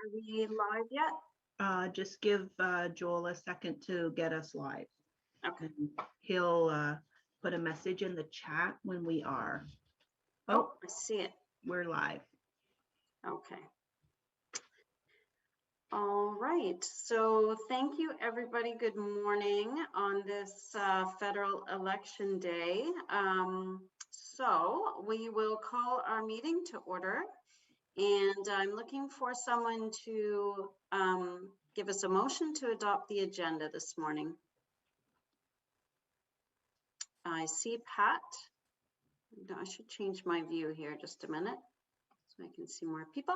Are we live yet? Just give Joel a second to get us live. Okay. And he'll put a message in the chat when we are. Oh, I see it. We're live. Okay. All right. So thank you, everybody. Good morning on this federal election day. So we will call our meeting to order. And I'm looking for someone to give us a motion to adopt the agenda this morning. I see Pat. I should change my view here just a minute so I can see more people.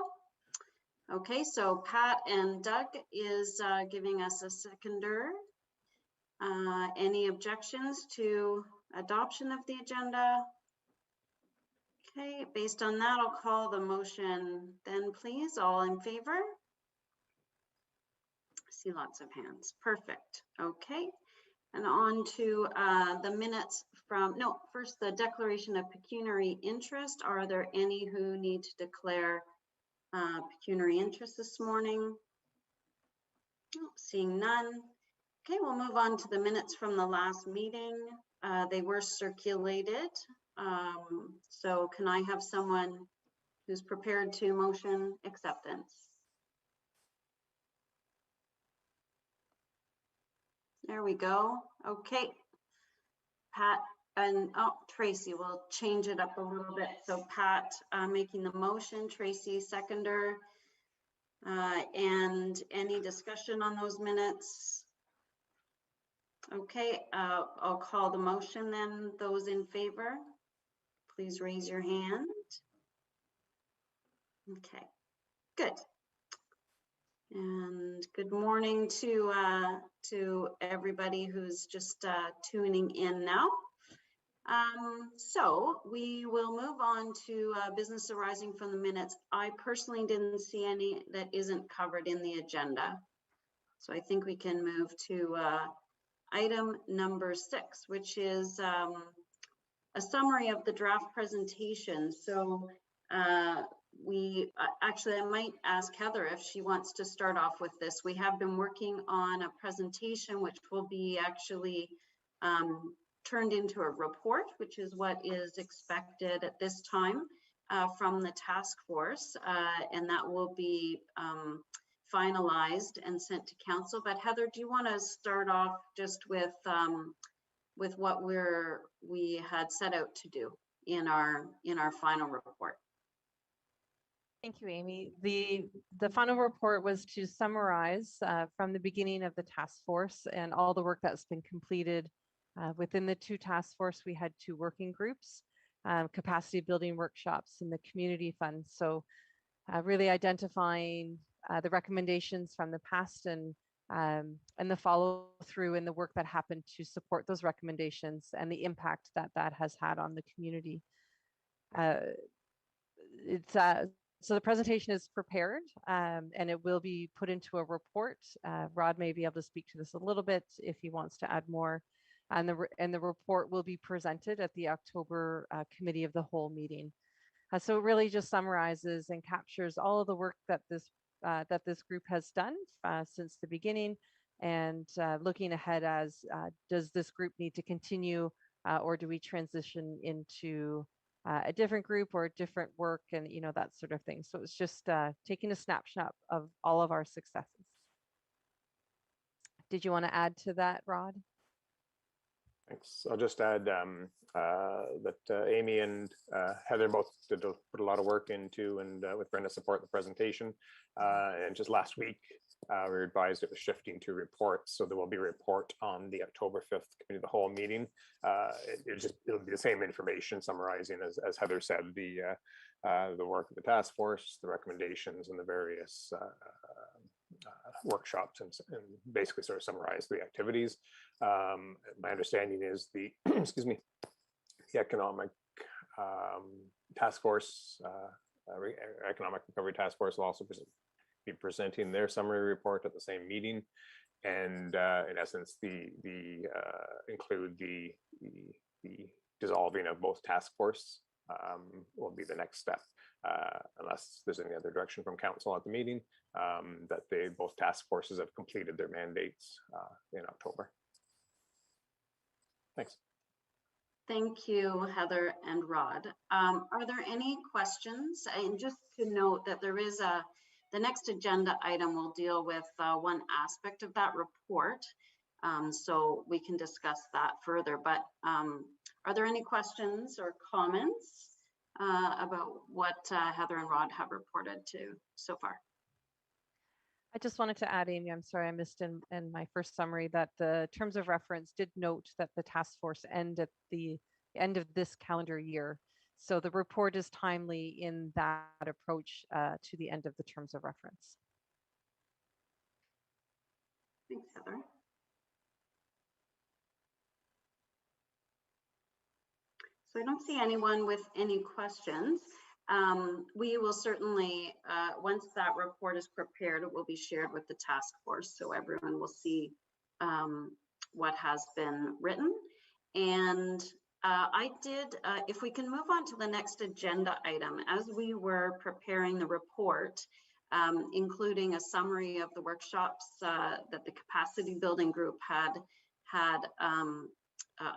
Okay, so Pat and Doug is giving us a seconder. Any objections to adoption of the agenda? Okay, based on that, I'll call the motion then, please. All in favor? I see lots of hands. Perfect. Okay. And on to the minutes from, no, first the declaration of pecuniary interest. Are there any who need to declare pecuniary interest this morning? Oh, seeing none. Okay, we'll move on to the minutes from the last meeting. They were circulated. So can I have someone who's prepared to motion acceptance? There we go. Okay. Pat and Tracy, will change it up a little bit. So Pat making the motion, Tracy seconder. And any discussion on those minutes? Okay, I'll call the motion then. Those in favor, please raise your hand. Okay, good. And good morning to everybody who's just tuning in now. So we will move on to business arising from the minutes. I personally didn't see any that isn't covered in the agenda. So I think we can move to item number 6, which is a summary of the draft presentation. So we actually, I might ask Heather if she wants to start off with this. We have been working on a presentation which will be actually turned into a report, which is what is expected at this time from the task force, and that will be finalized and sent to council. But Heather, do you want to start off just with what we had set out to do in our final report? Thank you, Amy. The final report was to summarize from the beginning of the task force and all the work that's been completed. Within the 2 task force, we had 2 working groups, capacity building workshops and the community fund. So really identifying the recommendations from the past and the follow through and the work that happened to support those recommendations and the impact that that has had on the community. So the presentation is prepared and it will be put into a report. Rod may be able to speak to this a little bit if he wants to add more. And the report will be presented at the October Committee of the Whole meeting. So it really just summarizes and captures all of the work that this group has done since the beginning, and looking ahead as does this group need to continue or do we transition into a different group or different work, and that sort of thing. So it's just taking a snapshot of all of our successes. Did you want to add to that, Rod? Thanks. I'll just add that Amy and Heather both put a lot of work into, and with Brenda's support, the presentation. And just last week, we were advised it was shifting to reports. So there will be a report on the October 5th Committee of the Whole meeting. It'll be the same information summarizing, as Heather said, the work of the task force, the recommendations, and the various workshops, and basically sort of summarize the activities. My understanding is the excuse me, the economic task force, economic recovery task force will also be presenting their summary report at the same meeting, and in essence, include the dissolving of both task force will be the next step. unless there's any other direction from council at the meeting, that both task forces have completed their mandates in October. Thanks. Thank you, Heather and Rod. Are there any questions? And just to note that there is the next agenda item will deal with one aspect of that report. So we can discuss that further, but are there any questions or comments about what Heather and Rod have reported to so far? I just wanted to add, Amy, I'm sorry I missed in my first summary that the terms of reference did note that the task force end at the end of this calendar year. So the report is timely in that approach to the end of the terms of reference. Thanks, Heather. So I don't see anyone with any questions. We will certainly, once that report is prepared, it will be shared with the task force, so everyone will see what has been written. And I did, if we can move on to the next agenda item, as we were preparing the report, including a summary of the workshops that the capacity building group had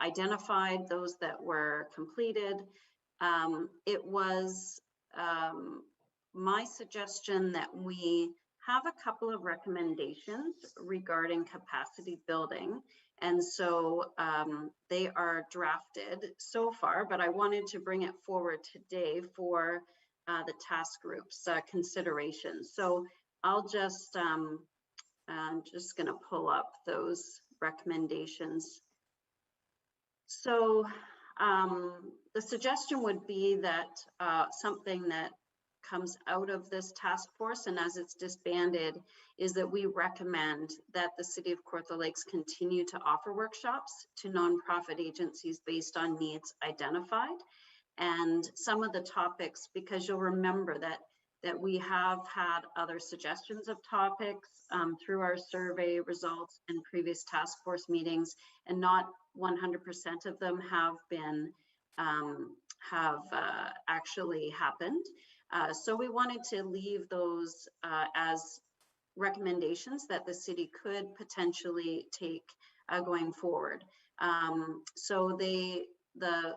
identified, those that were completed. It was my suggestion that we have a couple of recommendations regarding capacity building. And so they are drafted so far, but I wanted to bring it forward today for the task group's consideration. So I'll just, I'm just gonna pull up those recommendations. So the suggestion would be that something that comes out of this task force and as it's disbanded is that we recommend that the City of Kawartha Lakes continue to offer workshops to nonprofit agencies based on needs identified. And some of the topics, because you'll remember that we have had other suggestions of topics through our survey results and previous task force meetings, and not 100% of them have been actually happened. So we wanted to leave those as recommendations that the city could potentially take going forward. So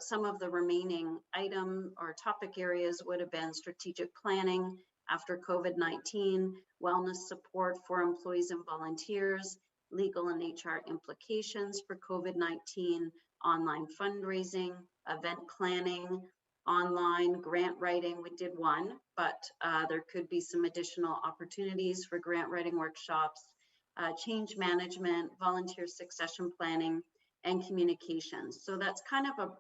some of the remaining item or topic areas would have been strategic planning after COVID-19, wellness support for employees and volunteers, legal and HR implications for COVID-19, online fundraising, event planning, online grant writing. We did one, but there could be some additional opportunities for grant writing workshops, change management, volunteer succession planning, and communications. So that's kind of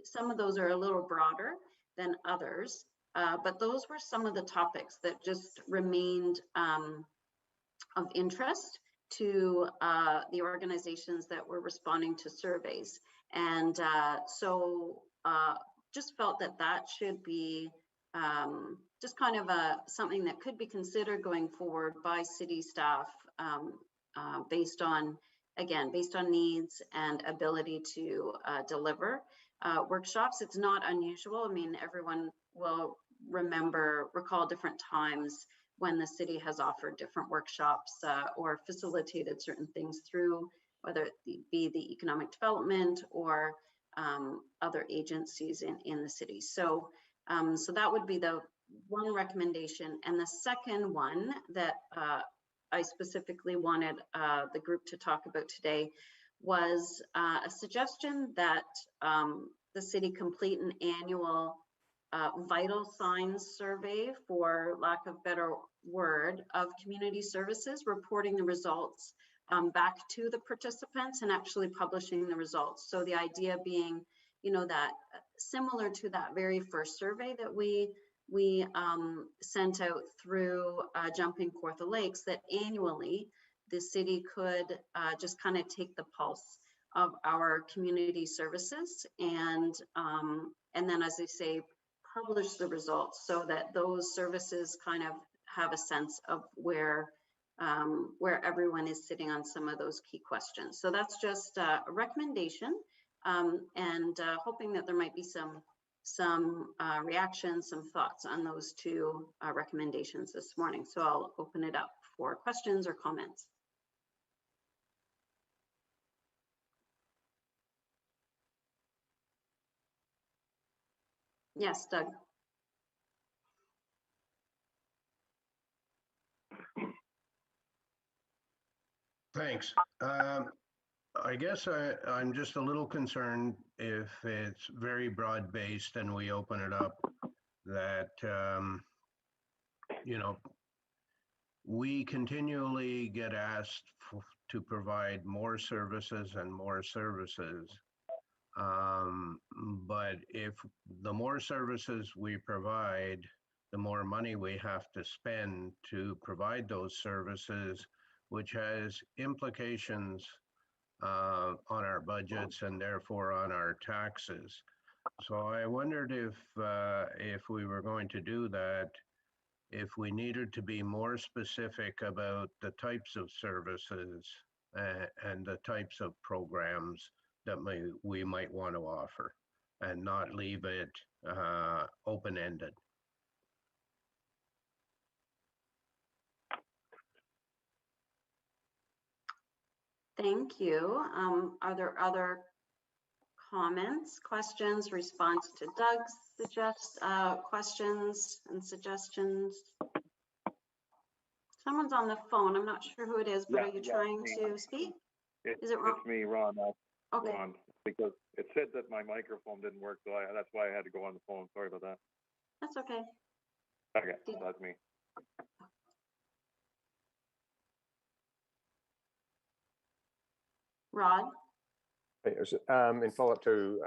some of those are a little broader than others, but those were some of the topics that just remained of interest to the organizations that were responding to surveys. And so just felt that should be just kind of something that could be considered going forward by city staff based on needs and ability to deliver workshops. It's not unusual. I mean, everyone will recall different times when the city has offered different workshops or facilitated certain things through, whether it be the economic development or other agencies in the city. So, so that would be the one recommendation. And the second one that I specifically wanted the group to talk about today was a suggestion that the city complete an annual vital signs survey, for lack of better word, of community services, reporting the results back to the participants and actually publishing the results. So the idea being, you know, that similar to that very first survey that we sent out through Jumping Kawartha Lakes, that annually the city could just kind of take the pulse of our community services and then, as I say, publish the results so that those services kind of have a sense of where everyone is sitting on some of those key questions. So that's just a recommendation and hoping that there might be some some reactions, some thoughts on those two recommendations this morning. So I'll open it up for questions or comments. Yes, Doug. Thanks. I guess I'm just a little concerned if it's very broad-based and we open it up that, you know, we continually get asked to provide more services and more services. But if the more services we provide, the more money we have to spend to provide those services, which has implications on our budgets and therefore on our taxes. So I wondered if we were going to do that, if we needed to be more specific about the types of services and the types of programs that we might want to offer, and not leave it open-ended. Thank you. Are there other comments, questions, response to Doug's questions and suggestions? Someone's on the phone. I'm not sure who it is, but are you trying to speak? Is it Ron? It's me, Ron. Okay. Ron, because it said that my microphone didn't work, so that's why I had to go on the phone. Sorry about that. That's okay. Okay, that's me. Rod? In follow-up to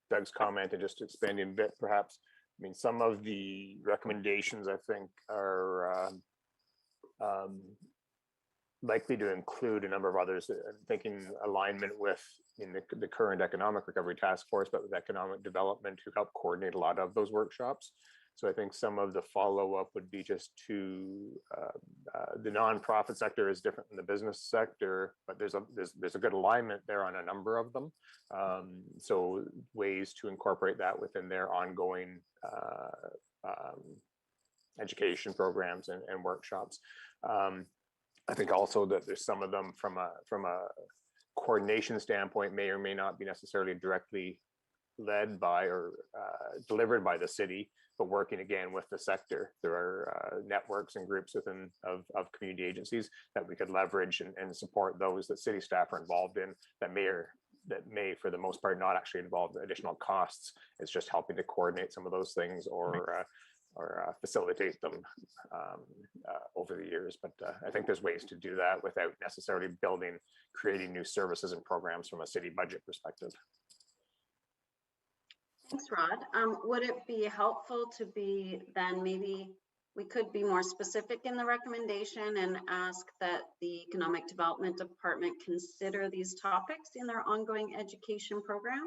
Doug's comment and just expanding a bit, perhaps. I mean, some of the recommendations I think are likely to include a number of others. I'm thinking alignment with the current economic recovery task force, but with economic development to help coordinate a lot of those workshops. So I think some of the follow-up would be just to the nonprofit sector is different than the business sector, but there's a good alignment there on a number of them. So ways to incorporate that within their ongoing education programs and workshops. I think also that there's some of them from a coordination standpoint may or may not be necessarily directly led by or delivered by the city, but working again with the sector. There are networks and groups within of community agencies that we could leverage and support those that city staff are involved in that may for the most part not actually involve additional costs. It's just helping to coordinate some of those things or facilitate them over the years. But I think there's ways to do that without necessarily creating new services and programs from a city budget perspective. Thanks, Rod. Would it be helpful to be then maybe we could be more specific in the recommendation and ask that the Economic Development Department consider these topics in their ongoing education program?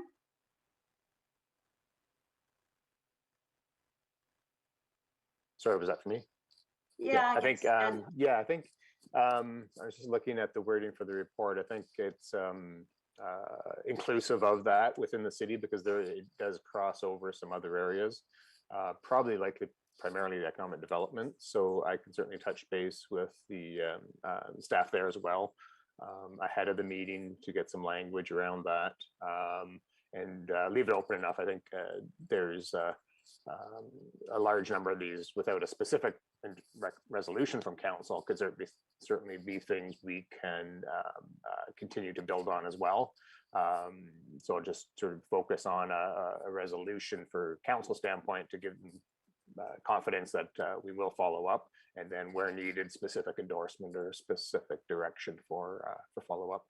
Sorry, was that for me? Yeah, I think I was just looking at the wording for the report. I think it's inclusive of that within the city because it does cross over some other areas, probably likely primarily the economic development. So I can certainly touch base with the staff there as well ahead of the meeting to get some language around that and leave it open enough. I think there's a large number of these without a specific resolution from council could certainly be things we can continue to build on as well. So I'll just sort of focus on a resolution for council standpoint to give them confidence that we will follow up, and then where needed, specific endorsement or specific direction for follow-up.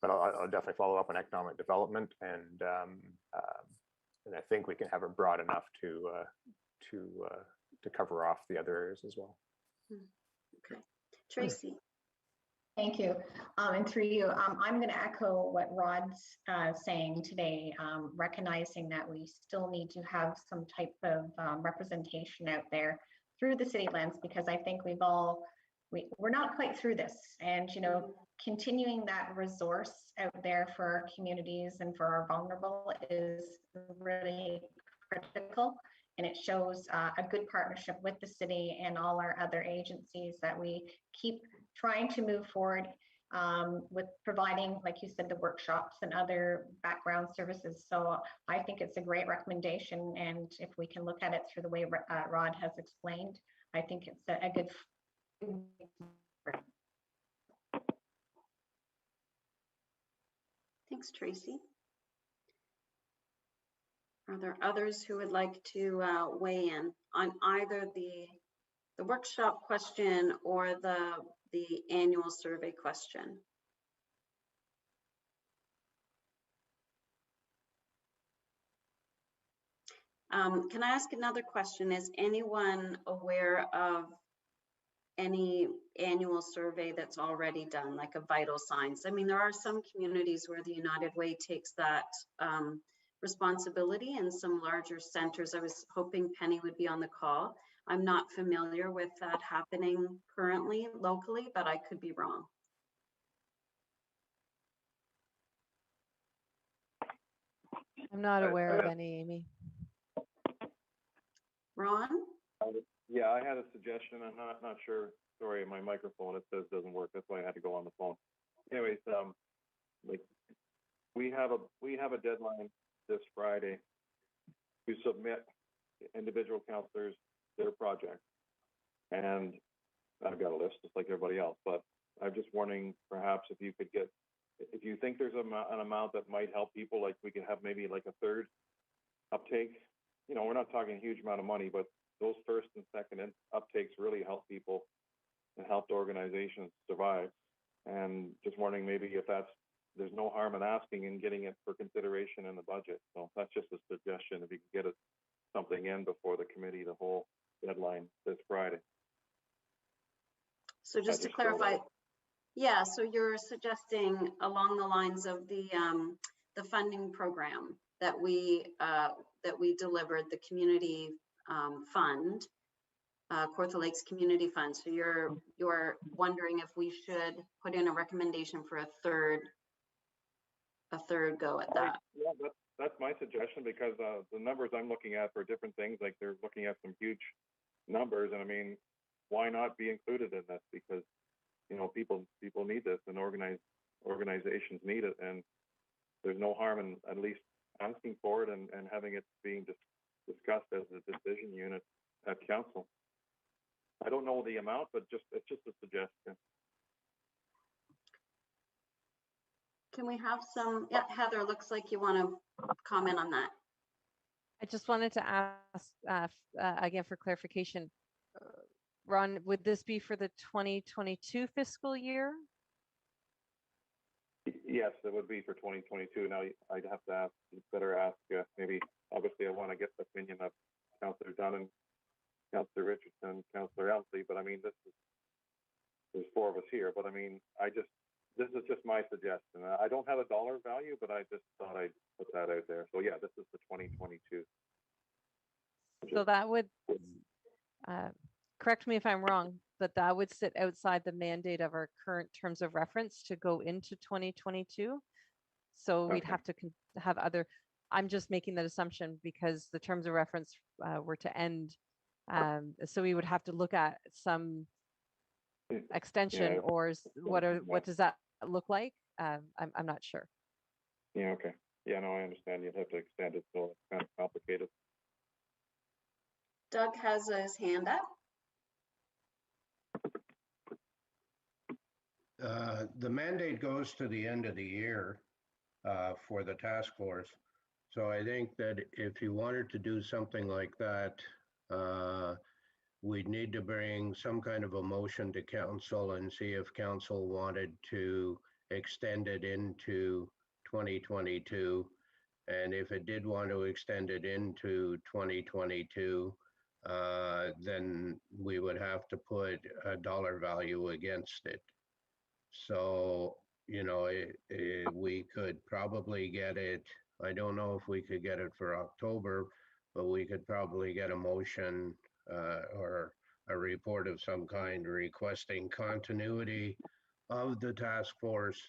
But I'll definitely follow up on economic development, and I think we can have it broad enough to cover off the other areas as well. Okay, Tracy. Thank you. And through you, I'm going to echo what Rod's saying today, recognizing that we still need to have some type of representation out there through the city lens, because I think we're not quite through this. And, you know, continuing that resource out there for our communities and for our vulnerable is really critical. And it shows a good partnership with the city and all our other agencies that we keep trying to move forward with providing, like you said, the workshops and other background services. So I think it's a great recommendation. And if we can look at it through the way Rod has explained, I think it's a good. Thanks, Tracy. Are there others who would like to weigh in on either the workshop question or the annual survey question? Can I ask another question? Is anyone aware of any annual survey that's already done, like a vital signs? I mean, there are some communities where the United Way takes that responsibility, and some larger centers. I was hoping Penny would be on the call. I'm not familiar with that happening currently locally, but I could be wrong. I'm not aware of any, Amy. Ron? Yeah, I had a suggestion. I'm not sure. Sorry, my microphone, it says doesn't work. That's why I had to go on the phone. Anyways, like we have a deadline this Friday to submit individual counselors their project. And I've got a list just like everybody else, but I'm just wondering perhaps if you could get, if you think there's an amount that might help people, like we could have maybe like a third uptake. You know, we're not talking a huge amount of money, but those first and second uptakes really help people and help organizations survive. And just wondering maybe if there's no harm in asking and getting it for consideration in the budget. So that's just a suggestion, if you can get something in before the committee, the whole deadline this Friday. So just to clarify, yeah, so you're suggesting along the lines of the funding program that we delivered, the community fund, Kawartha Lakes Community Fund. So you're wondering if we should put in a recommendation for a third go at that. Yeah, that's my suggestion, because the numbers I'm looking at for different things, like they're looking at some huge numbers, and I mean, why not be included in this? Because you know, people need this, and organizations need it, and there's no harm in at least asking for it and having it being discussed as a decision unit at council. I don't know the amount, but it's just a suggestion. Can we have some, yeah, Heather, looks like you want to comment on that. I just wanted to ask again for clarification. Ron, would this be for the 2022 fiscal year? Yes, it would be for 2022. Now, I'd have to ask, better ask, maybe, obviously, I want to get the opinion of Councillor Dunn, Councillor Richardson, Councillor Elsie, but I mean, there's four of us here, but I mean, this is just my suggestion. I don't have a dollar value, but I just thought I'd put that out there. So yeah, this is the 2022. So that would, correct me if I'm wrong, but that would sit outside the mandate of our current terms of reference to go into 2022. So we'd have to have other, I'm just making that assumption because the terms of reference were to end. So we would have to look at some extension, or what does that look like? I'm not sure. Yeah, okay. Yeah, no, I understand. You'd have to extend it, so it's kind of complicated. Doug has his hand up. The mandate goes to the end of the year for the task force. So I think that if you wanted to do something like that, we'd need to bring some kind of a motion to council and see if council wanted to extend it into 2022. And if it did want to extend it into 2022, then we would have to put a dollar value against it. So, you know, we could probably get it. I don't know if we could get it for October, but we could probably get a motion or a report of some kind requesting continuity of the task force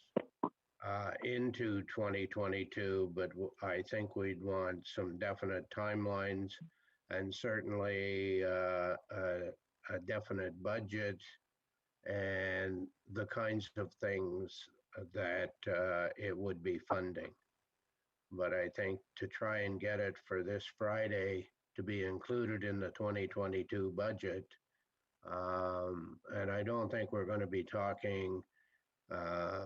into 2022, but I think we'd want some definite timelines and certainly a definite budget and the kinds of things that it would be funding. But I think to try and get it for this Friday to be included in the 2022 budget, and I don't think we're going to be talking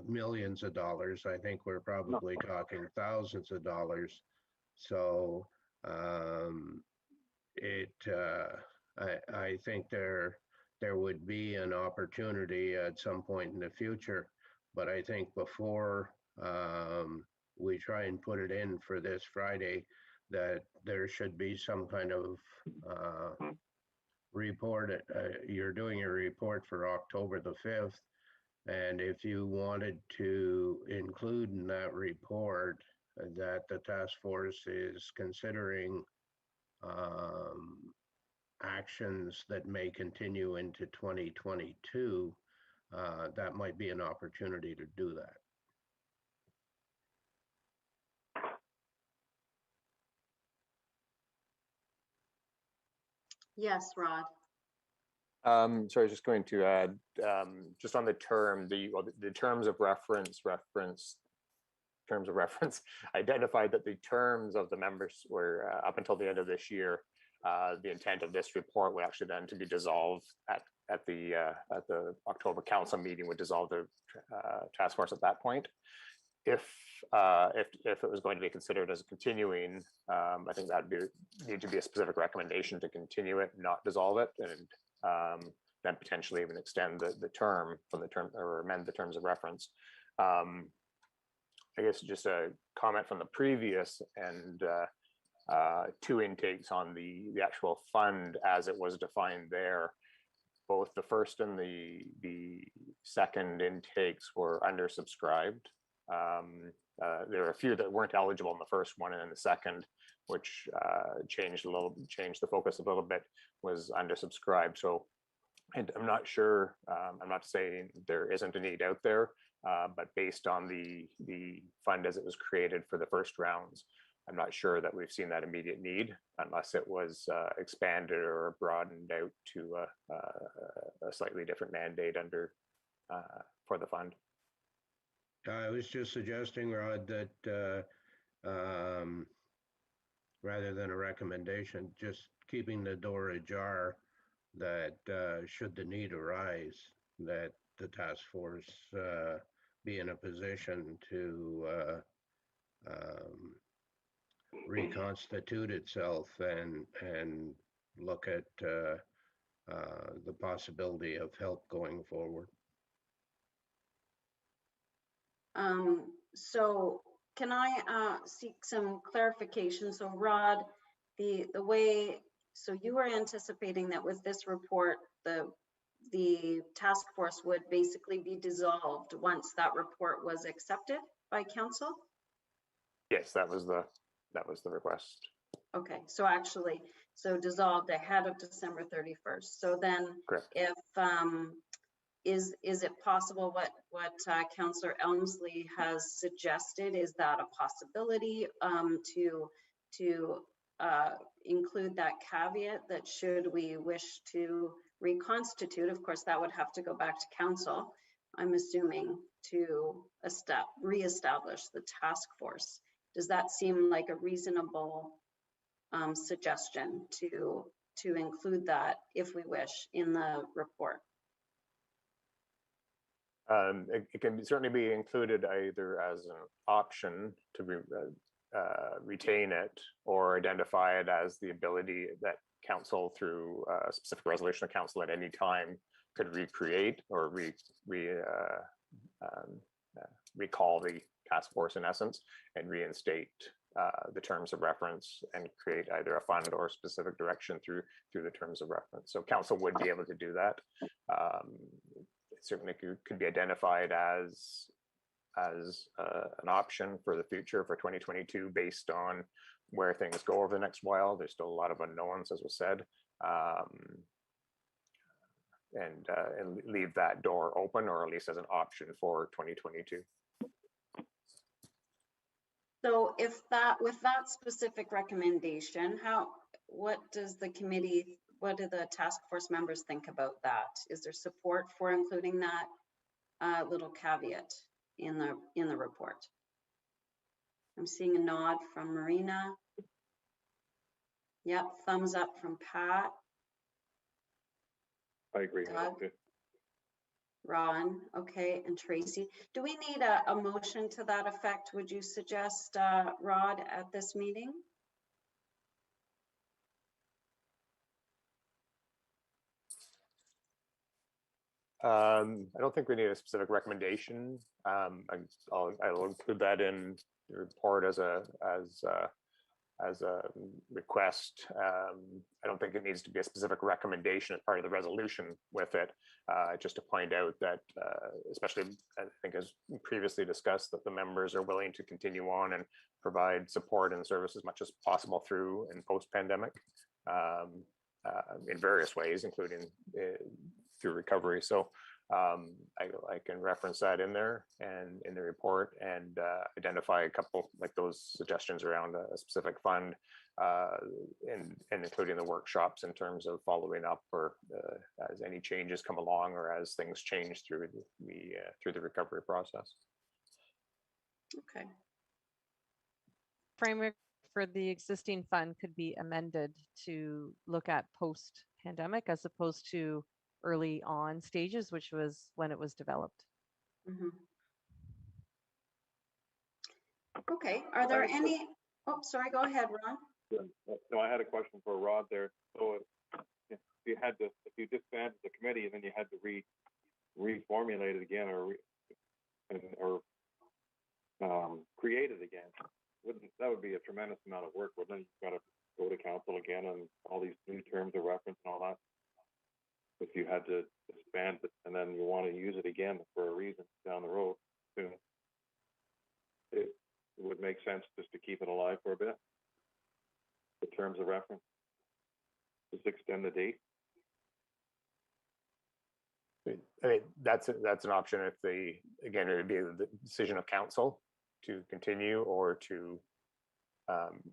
millions of dollars. I think we're probably talking thousands of dollars. So I think there would be an opportunity at some point in the future, but I think before we try and put it in for this Friday, that there should be some kind of report. You're doing a report for October the 5th. And if you wanted to include in that report that the task force is considering actions that may continue into 2022, that might be an opportunity to do that. Yes, Rod. Sorry, just going to add, just on the term, the terms of reference, identified that the terms of the members were up until the end of this year. The intent of this report would actually then to be dissolved at the October council meeting, would dissolve the task force at that point. If it was going to be considered as continuing, I think that would need to be a specific recommendation to continue it, not dissolve it, and then potentially even extend the term from the term or amend the terms of reference. I guess just a comment from the previous and two intakes on the actual fund as it was defined there. Both the first and the second intakes were undersubscribed. There were a few that weren't eligible in the first one, and in the second, which changed the focus a little bit, was undersubscribed. So, and I'm not sure. I'm not saying there isn't a need out there, but based on the fund as it was created for the first rounds, I'm not sure that we've seen that immediate need unless it was expanded or broadened out to a slightly different mandate under for the fund. I was just suggesting, Rod, that rather than a recommendation, just keeping the door ajar, that should the need arise, that the task force be in a position to reconstitute itself and look at the possibility of help going forward. So can I seek some clarification? So Rod, the way, so you were anticipating that with this report, the task force would basically be dissolved once that report was accepted by council? Yes, that was the request. Okay, so actually, so dissolved ahead of December 31st. So then, correct. If is it possible what Councillor Elmsley has suggested, is that a possibility to include that caveat that should we wish to reconstitute, of course that would have to go back to council, I'm assuming, to reestablish the task force. Does that seem like a reasonable suggestion to include that, if we wish, in the report? It can certainly be included either as an option to retain it, or identify it as the ability that council, through a specific resolution of council at any time, could recreate or recall the task force in essence, and reinstate the terms of reference and create either a fund or specific direction through the terms of reference. So council would be able to do that. Certainly could be identified as an option for the future for 2022 based on where things go over the next while. There's still a lot of unknowns, as was said, and leave that door open, or at least as an option for 2022. So if that, with that specific recommendation, what does the committee, what do the task force members think about that? Is there support for including that little caveat in the report? I'm seeing a nod from Marina. Yep, thumbs up from Pat. I agree with that Doug? too. Ron, okay, and Tracy. Do we need a motion to that effect? Would you suggest, Rod, at this meeting? I don't think we need a specific recommendation. I'll include that in the report as a request. I don't think it needs to be a specific recommendation as part of the resolution with it. Just to point out that, especially I think as previously discussed, that the members are willing to continue on and provide support and service as much as possible through and post-pandemic in various ways, including through recovery. So I can reference that in there and in the report and identify a couple like those suggestions around a specific fund and including the workshops in terms of following up or as any changes come along or as things change through the recovery process. Okay. Framework for the existing fund could be amended to look at post-pandemic as opposed to early on stages, which was when it was developed. Mhm. Okay, are there any, oh, sorry, go ahead, Ron. No, I had a question for Rod there. So if you disbanded the committee and then you had to reformulate it again or create it again, that would be a tremendous amount of work, wouldn't it? You've got to go to council again and all these new terms of reference and all that. If you had to disband it and then you want to use it again for a reason down the road soon, it would make sense just to keep it alive for a bit. The terms of reference, just extend the date. I mean, that's an option if again, it would be the decision of council to continue or to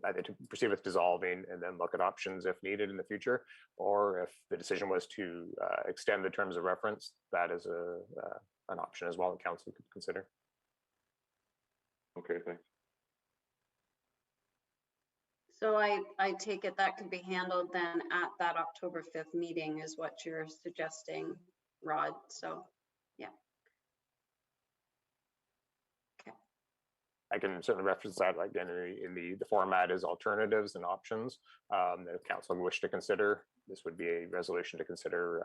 either to proceed with dissolving and then look at options if needed in the future, or if the decision was to extend the terms of reference, that is an option as well that council could consider. Okay, thanks. So I take it that could be handled then at that October 5th meeting is what you're suggesting, Rod. So, yeah. Okay. I can certainly reference that again in the format as alternatives and options that if council wish to consider. This would be a resolution to consider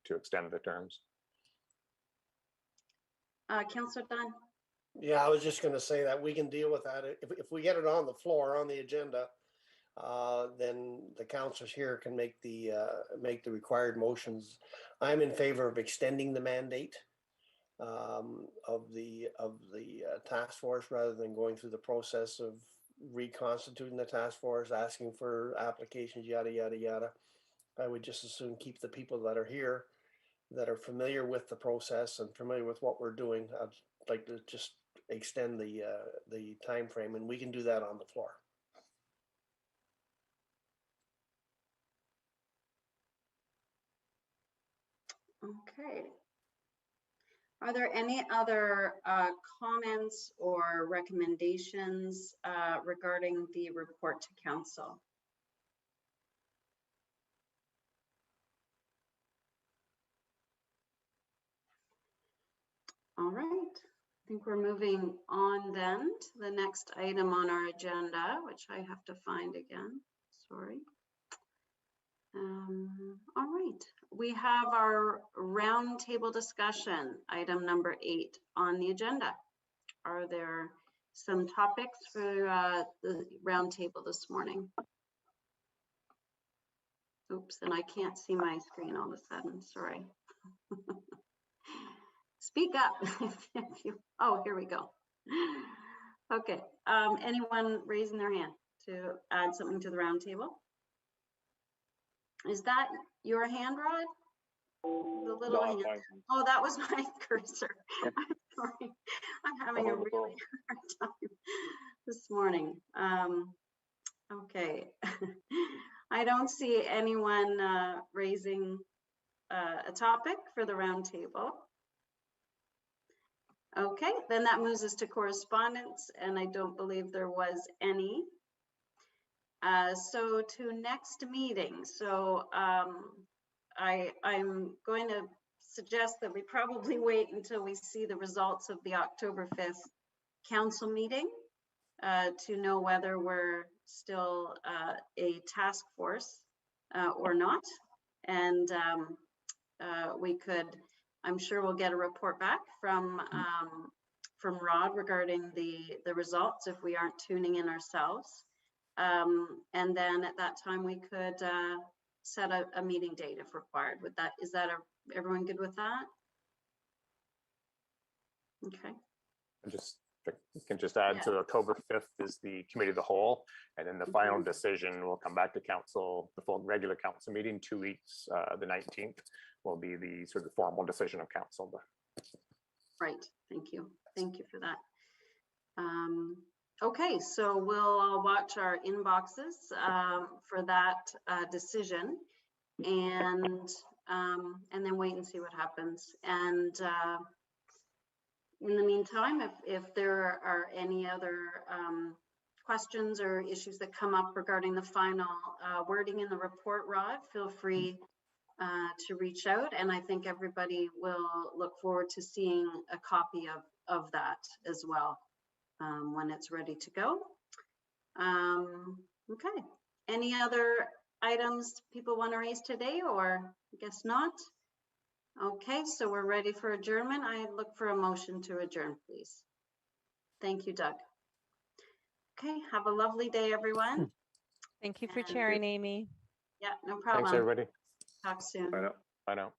to extend the terms. Councillor Dunn. Yeah, I was just going to say that we can deal with that. If we get it on the floor, on the agenda, then the councillors here can make the required motions. I'm in favor of extending the mandate of the task force rather than going through the process of reconstituting the task force, asking for applications, yada, yada, yada. I would just as soon keep the people that are here that are familiar with the process and familiar with what we're doing. I'd like to just extend the time frame, and we can do that on the floor. Okay. Are there any other comments or recommendations regarding the report to council? All right, I think we're moving on then to the next item on our agenda, which I have to find again, sorry. All right, we have our roundtable discussion, item number 8 on the agenda. Are there some topics for the roundtable this morning? Oops, and I can't see my screen all of a sudden, sorry. Speak up. If you, oh, here we go. Okay, anyone raising their hand to add something to the roundtable? Is that your hand, Rod? The little No, hand. I'm fine. Oh, that was my cursor. I'm sorry. I'm having a on the really phone. hard time this morning. Okay. I don't see anyone raising a topic for the roundtable. Okay, then that moves us to correspondence, and I don't believe there was any. So to next meeting. So I'm going to suggest that we probably wait until we see the results of the October 5th council meeting to know whether we're still a task force or not. And we could, I'm sure we'll get a report back from Rod regarding the results if we aren't tuning in ourselves. And then at that time we could set a meeting date if required. With that, is that everyone good with that? Okay. You can just add Yeah. to October 5th is the committee of the whole, and then the final decision will come back to council, the full regular council meeting, 2 weeks, the 19th will be the sort of formal decision of council. Right, thank you. Thank you for that. Okay, so we'll watch our inboxes for that decision and then wait and see what happens. And in the meantime, if there are any other questions or issues that come up regarding the final wording in the report, Rod, feel free to reach out. And I think everybody will look forward to seeing a copy of that as well when it's ready to go. Okay, any other items people want to raise today, or I guess not? Okay, so we're ready for adjournment. I look for a motion to adjourn, please. Thank you, Doug. Okay, have a lovely day, everyone. Thank you for And- chairing, Amy. Yeah, no problem. Thanks, everybody. Talk soon. Bye now. Bye now.